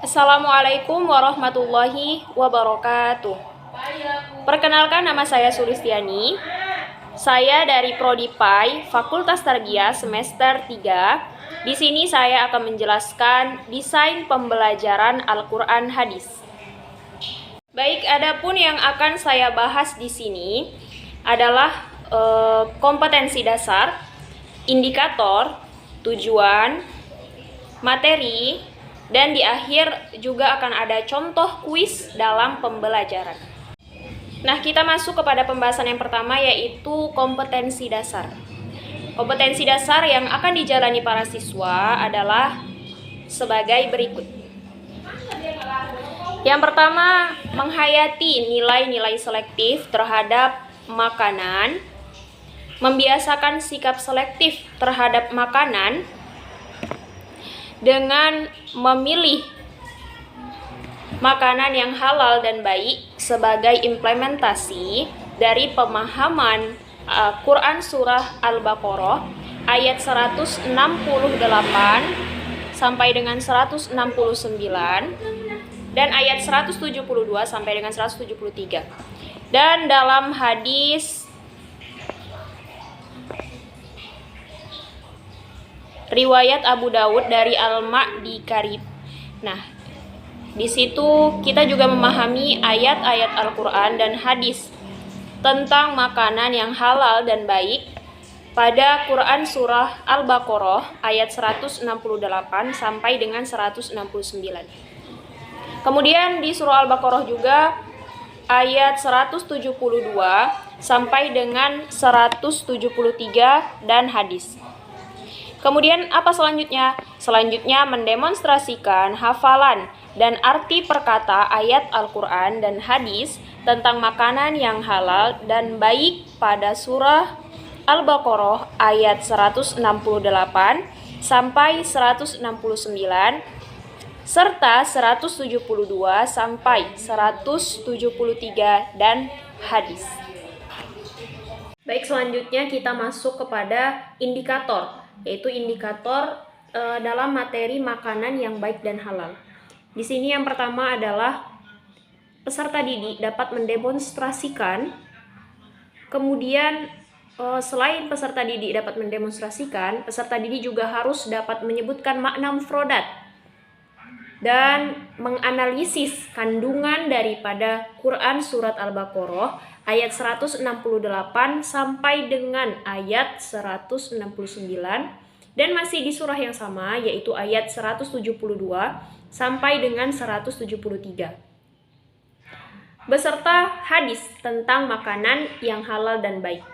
Assalamualaikum warahmatullahi wabarakatuh. Perkenalkan, nama saya Sulistiani. Saya dari Prodi PAI, Fakultas Tarbiyah semester 3. Di sini saya akan menjelaskan desain pembelajaran Al-Qur'an hadis. Baik, adapun yang akan saya bahas di sini adalah kompetensi dasar, indikator, tujuan, materi, dan di akhir juga akan ada contoh kuis dalam pembelajaran. Nah, kita masuk kepada pembahasan yang pertama, yaitu kompetensi dasar. Kompetensi dasar yang akan dijalani para siswa adalah sebagai berikut. Yang pertama, menghayati nilai-nilai selektif terhadap makanan, membiasakan sikap selektif terhadap makanan dengan memilih makanan yang halal dan baik sebagai implementasi dari pemahaman Quran Surah Al-Baqarah ayat 168 sampai dengan 169 dan ayat 172 sampai dengan 173. Dan dalam hadis riwayat Abu Dawud dari Al-Ma'di Karib. Nah, di situ kita juga memahami ayat-ayat Al-Quran dan hadis tentang makanan yang halal dan baik pada Quran Surah Al-Baqarah ayat 168 sampai dengan 169. Kemudian di Surah Al-Baqarah juga ayat 172 sampai dengan 173 dan hadis. Kemudian apa selanjutnya? Selanjutnya mendemonstrasikan hafalan dan arti perkata ayat Al-Quran dan hadis tentang makanan yang halal dan baik pada surah Al-Baqarah ayat 168 sampai 169 serta 172 sampai 173 dan hadis. Baik, selanjutnya kita masuk kepada indikator, yaitu indikator dalam materi makanan yang baik dan halal. Di sini yang pertama adalah peserta didik dapat mendemonstrasikan, kemudian selain peserta didik dapat mendemonstrasikan, peserta didik juga harus dapat menyebutkan makna mufradat dan menganalisis kandungan daripada Quran Surat Al-Baqarah ayat 168 sampai dengan ayat 169 dan masih di surah yang sama, yaitu ayat 172 sampai dengan 173. Beserta hadis tentang makanan yang halal dan baik.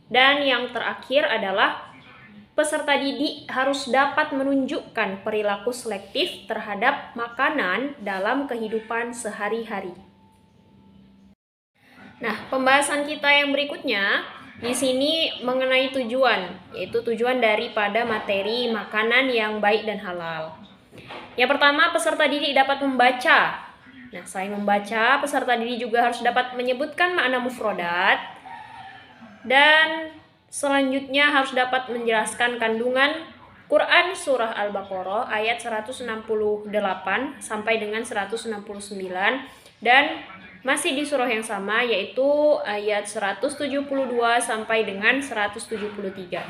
Dan yang terakhir adalah peserta didik harus dapat menunjukkan perilaku selektif terhadap makanan dalam kehidupan sehari-hari. Nah, pembahasan kita yang berikutnya di sini mengenai tujuan, yaitu tujuan daripada materi makanan yang baik dan halal. Yang pertama, peserta didik dapat membaca. Nah, selain membaca, peserta didik juga harus dapat menyebutkan makna mufradat dan selanjutnya harus dapat menjelaskan kandungan Quran Surah Al-Baqarah ayat 168 sampai dengan 169 dan masih di surah yang sama, yaitu ayat 172 sampai dengan 173.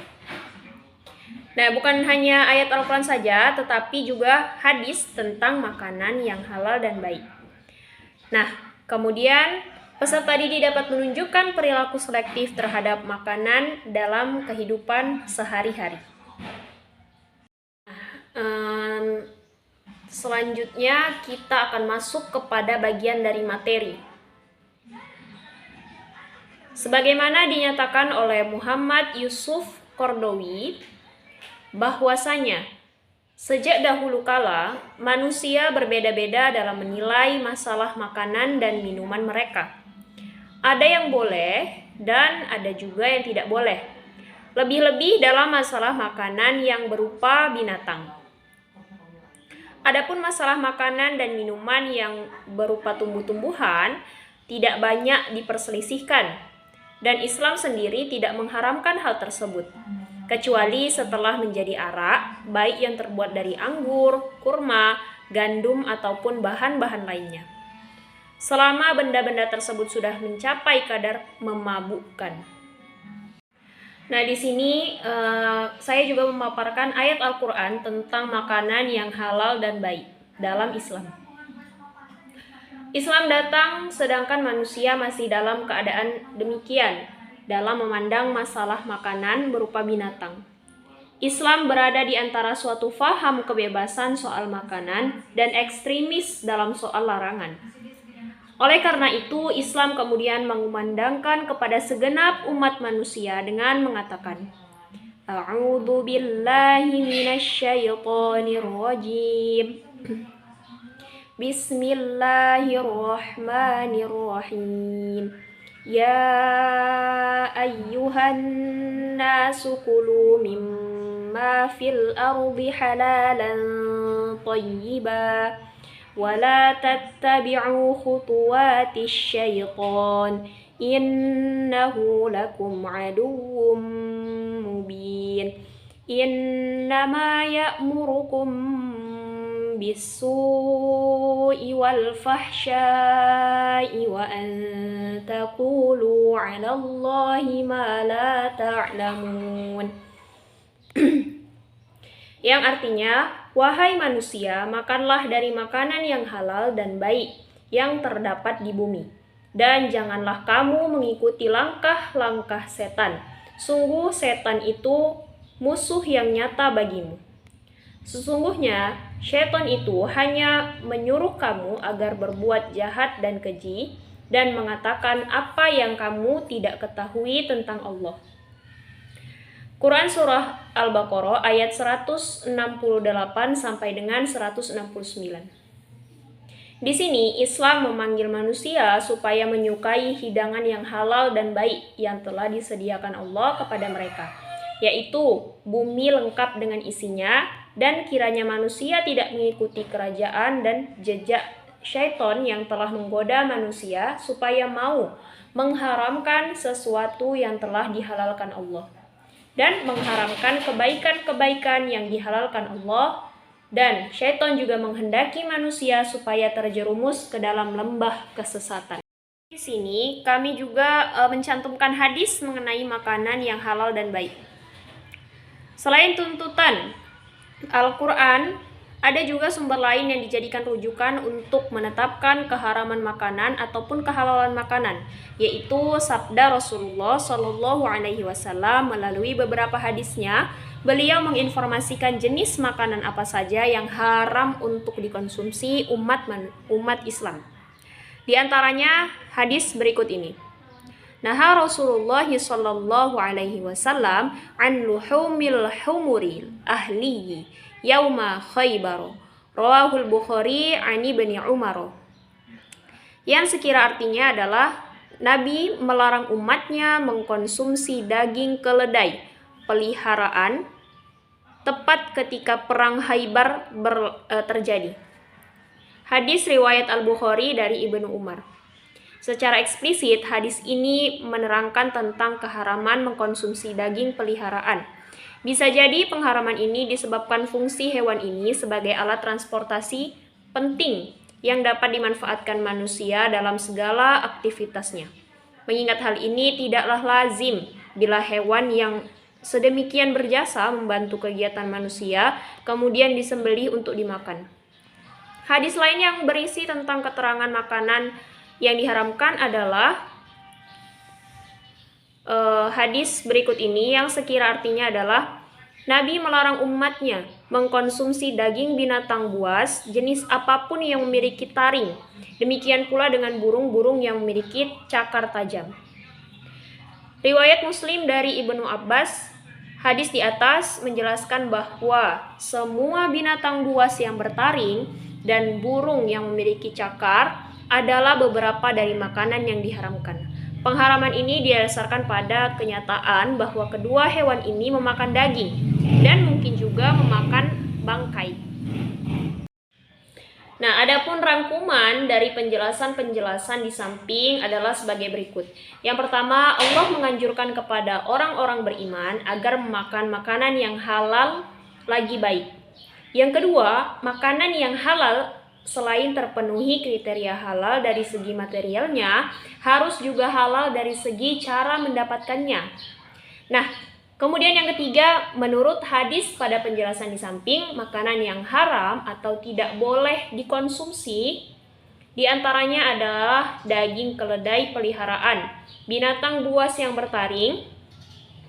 Nah, bukan hanya ayat Al-Quran saja, tetapi juga hadis tentang makanan yang halal dan baik. Nah, kemudian peserta didik dapat menunjukkan perilaku selektif terhadap makanan dalam kehidupan sehari-hari. Selanjutnya kita akan masuk kepada bagian dari materi. Sebagaimana dinyatakan oleh Muhammad Yusuf Qaradawi, bahwasanya sejak dahulu kala manusia berbeda-beda dalam menilai masalah makanan dan minuman mereka. Ada yang boleh dan ada juga yang tidak boleh. Lebih-lebih dalam masalah makanan yang berupa binatang. Adapun masalah makanan dan minuman yang berupa tumbuh-tumbuhan tidak banyak diperselisihkan, dan Islam sendiri tidak mengharamkan hal tersebut, kecuali setelah menjadi arak, baik yang terbuat dari anggur, kurma, gandum, ataupun bahan-bahan lainnya. Selama benda-benda tersebut sudah mencapai kadar memabukkan. Nah, di sini saya juga memaparkan ayat Al-Quran tentang makanan yang halal dan baik dalam Islam. Islam datang sedangkan manusia masih dalam keadaan demikian dalam memandang masalah makanan berupa binatang. Islam berada di antara suatu faham kebebasan soal makanan dan ekstremis dalam soal larangan. Oleh karena itu, Islam kemudian mengumandangkan kepada segenap umat manusia dengan mengatakan, A'udzu billahi minasyaitonir rajim. Bismillahirrahmanirrahim. Ya ayyuhan nasu kulu mimma fil ardi halalan thayyiban ولا تتبعوا خطوات الشيطان إنه لكم عدو مبين إنما يأمركم بالسوء والفحشاء وأن تقولوا على الله ما لا تعلمون. Yang artinya, wahai manusia, makanlah dari makanan yang halal dan baik yang terdapat di bumi. Dan janganlah kamu mengikuti langkah-langkah setan. Sungguh setan itu musuh yang nyata bagimu. Sesungguhnya, setan itu hanya menyuruh kamu agar berbuat jahat dan keji dan mengatakan apa yang kamu tidak ketahui tentang Allah. Quran Surah Al-Baqarah ayat 168 sampai dengan 169. Di sini Islam memanggil manusia supaya menyukai hidangan yang halal dan baik yang telah disediakan Allah kepada mereka, yaitu bumi lengkap dengan isinya, dan kiranya manusia tidak mengikuti kerajaan dan jejak syaitan yang telah menggoda manusia supaya mau mengharamkan sesuatu yang telah dihalalkan Allah, dan mengharamkan kebaikan-kebaikan yang dihalalkan Allah, dan syaitan juga menghendaki manusia supaya terjerumus ke dalam lembah kesesatan. Di sini kami juga mencantumkan hadis mengenai makanan yang halal dan baik. Selain tuntutan Al-Quran, ada juga sumber lain yang dijadikan rujukan untuk menetapkan keharaman makanan ataupun kehalalan makanan, yaitu sabda Rasulullah Shallallahu Alaihi Wasallam. Melalui beberapa hadisnya, beliau menginformasikan jenis makanan apa saja yang haram untuk dikonsumsi umat Islam. Di antaranya hadis berikut ini. Naha Rasulullah Shallallahu Alaihi Wasallam an luhumil humuril ahliyi Yauma Khaybar, rawahul Bukhari ani Ibnu Umar. Yang sekira artinya adalah Nabi melarang umatnya mengkonsumsi daging keledai peliharaan tepat ketika perang Khaybar terjadi. Hadis riwayat Al-Bukhari dari Ibnu Umar. Secara eksplisit, hadis ini menerangkan tentang keharaman mengkonsumsi daging peliharaan. Bisa jadi pengharaman ini disebabkan fungsi hewan ini sebagai alat transportasi penting yang dapat dimanfaatkan manusia dalam segala aktivitasnya. Mengingat hal ini tidaklah lazim bila hewan yang sedemikian berjasa membantu kegiatan manusia kemudian disembelih untuk dimakan. Hadis lain yang berisi tentang keterangan makanan yang diharamkan adalah hadis berikut ini, yang sekira artinya adalah Nabi melarang umatnya mengkonsumsi daging binatang buas jenis apapun yang memiliki taring. Demikian pula dengan burung-burung yang memiliki cakar tajam. Riwayat Muslim dari Ibnu Abbas, hadis di atas menjelaskan bahwa semua binatang buas yang bertaring dan burung yang memiliki cakar adalah beberapa dari makanan yang diharamkan. Pengharaman ini didasarkan pada kenyataan bahwa kedua hewan ini memakan daging dan mungkin juga memakan bangkai. Nah, adapun rangkuman dari penjelasan-penjelasan di samping adalah sebagai berikut. Yang pertama, Allah menganjurkan kepada orang-orang beriman agar memakan makanan yang halal lagi baik, Yang kedua, makanan yang halal selain terpenuhi kriteria halal dari segi materialnya, harus juga halal dari segi cara mendapatkannya. Nah, kemudian yang ketiga, menurut hadis pada penjelasan di samping, makanan yang haram atau tidak boleh dikonsumsi di antaranya adalah daging keledai peliharaan, binatang buas yang bertaring,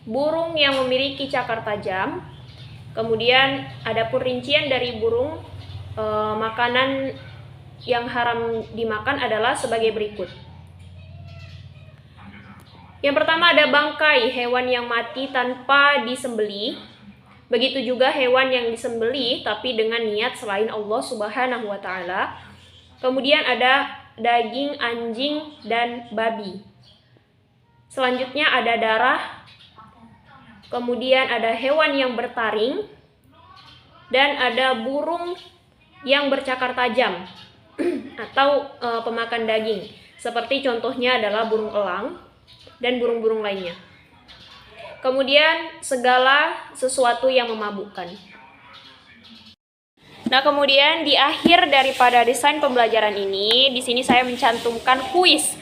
burung yang memiliki cakar tajam. Kemudian ada pun rincian dari burung, makanan yang haram dimakan adalah sebagai berikut. Yang pertama ada bangkai, hewan yang mati tanpa disembelih. Begitu juga hewan yang disembelih tapi dengan niat selain Allah Subhanahu wa taala. Kemudian ada daging anjing dan babi. Selanjutnya ada darah. Kemudian ada hewan yang bertaring. Dan ada burung yang bercakar tajam atau pemakan daging. Seperti contohnya adalah burung elang dan burung-burung lainnya. Kemudian segala sesuatu yang memabukkan. Nah, kemudian di akhir daripada desain pembelajaran ini, di sini saya mencantumkan kuis.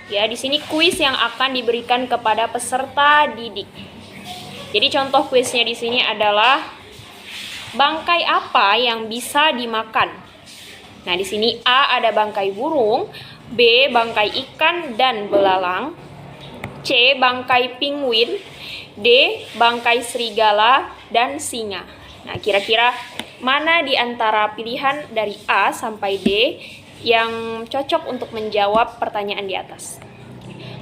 Ya, di sini kuis yang akan diberikan kepada peserta didik. Jadi contoh kuisnya di sini adalah bangkai apa yang bisa dimakan. Nah, di sini A ada bangkai burung, B bangkai ikan dan belalang, C bangkai penguin, D bangkai serigala dan singa. Nah, kira-kira mana di antara pilihan dari A sampai D yang cocok untuk menjawab pertanyaan di atas?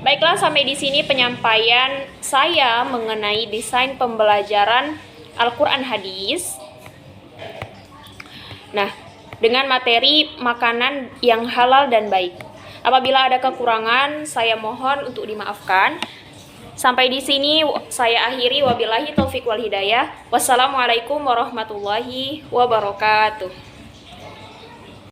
Baiklah, sampai di sini penyampaian saya mengenai desain pembelajaran Al-Quran Hadis. Nah, dengan materi makanan yang halal dan baik. Apabila ada kekurangan, saya mohon untuk dimaafkan. Sampai di sini saya akhiri, wabillahi taufik wal hidayah. Wassalamualaikum warahmatullahi wabarakatuh.